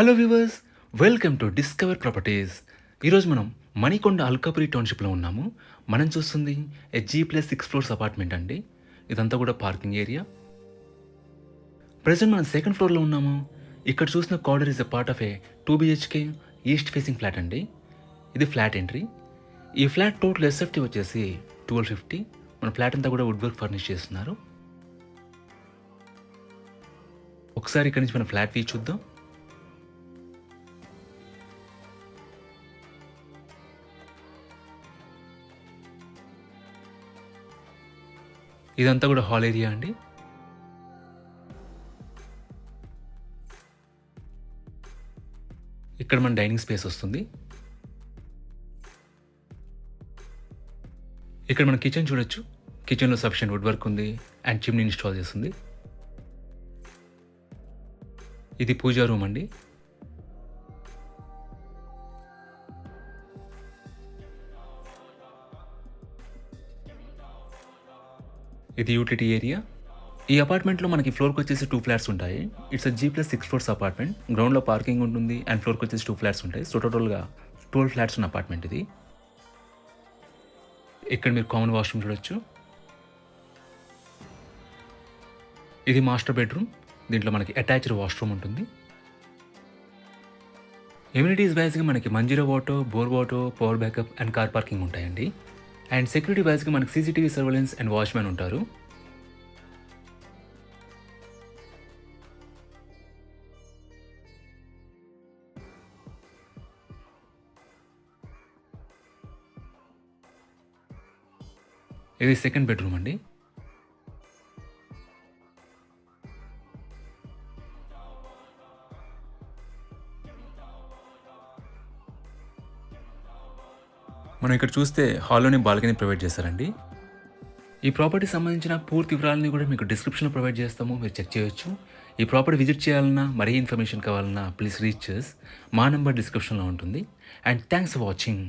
Hello viewers, welcome to discover properties. ఈరోజు మనం మణికొండ అల్కాపురి టౌన్‌షిప్‌లో ఉన్నాము. మనం చూస్తుంది G+6 ఫ్లోర్స్ అపార్ట్మెంట్ అండి. ఇదంతా కూడా పార్కింగ్ ఏరియా. ప్రెజెంట్ మనం సెకండ్ ఫ్లోర్‌లో ఉన్నాము. ఇక్కడ చూసిన corner is a part of A 2 BHK east facing flat అండి. ఇది ఫ్లాట్ ఎంట్రీ. ఈ ఫ్లాట్ టోటల్ ఎస్ఎఫ్టీ వచ్చేసి 1250. మన ఫ్లాట్ అంతా కూడా వుడ్ వర్క్ ఫర్నిష్ చేస్తున్నారు. ఒకసారి ఇక్కడి నుంచి మనం ఫ్లాట్ వ్యూ చూద్దాం. ఇదంతా కూడా హాల్ ఏరియా అండి. ఇక్కడ మన డైనింగ్ స్పేస్ వస్తుంది. ఇక్కడ మన కిచెన్ చూడొచ్చు. కిచెన్‌లో సఫిషియెంట్ వుడ్ వర్క్ ఉంది అండ్ చిమ్నీ ఇన్‌స్టాల్ చేస్తుంది. ఇది పూజా రూమ్ అండి. ఇది యూటిలిటీ ఏరియా. ఈ అపార్ట్మెంట్‌లో మనకి ఫ్లోర్‌కొచ్చేసి 2 ఫ్లాట్స్ ఉంటాయి. It's a G+6 floors apartment. గ్రౌండ్‌లో పార్కింగ్ ఉంటుంది అండ్ ఫ్లోర్‌కొచ్చేసి 2 ఫ్లాట్స్ ఉంటాయి. సో టోటల్‌గా 12 ఫ్లాట్స్ ఉన్న అపార్ట్మెంట్ ఇది. ఇక్కడ మీరు కామన్ వాష్‌రూమ్ చూడొచ్చు. ఇది మాస్టర్ బెడ్‌రూమ్. దీంట్లో మనకి అటాచ్డ్ వాష్‌రూమ్ ఉంటుంది. ఎమ్యూనిటీస్ వైస్‌గా మనకి Manjira water, bore water, power backup and car parking ఉంటాయండి. అండ్ సెక్యూరిటీ వైస్‌గా మనకి సీసీటీవీ సర్వేలెన్స్ అండ్ వాచ్‌మెన్ ఉంటారు. ఇది సెకండ్ బెడ్‌రూమ్ అండి. మనం ఇక్కడ చూస్తే హాల్‌లోనే బాల్కనీ ప్రొవైడ్ చేశారండి. ఈ ప్రాపర్టీకి సంబంధించిన పూర్తి వివరాలని కూడా మీకు డిస్క్రిప్షన్‌లో ప్రొవైడ్ చేస్తాము. మీరు చెక్ చేయొచ్చు. ఈ ప్రాపర్టీ విజిట్ చేయాలన్నా, మరీ ఇన్ఫర్మేషన్ కావాలన్నా ప్లీజ్ రీచ్ అస్. మా నంబర్ డిస్క్రిప్షన్‌లో ఉంటుంది. And thanks for watching.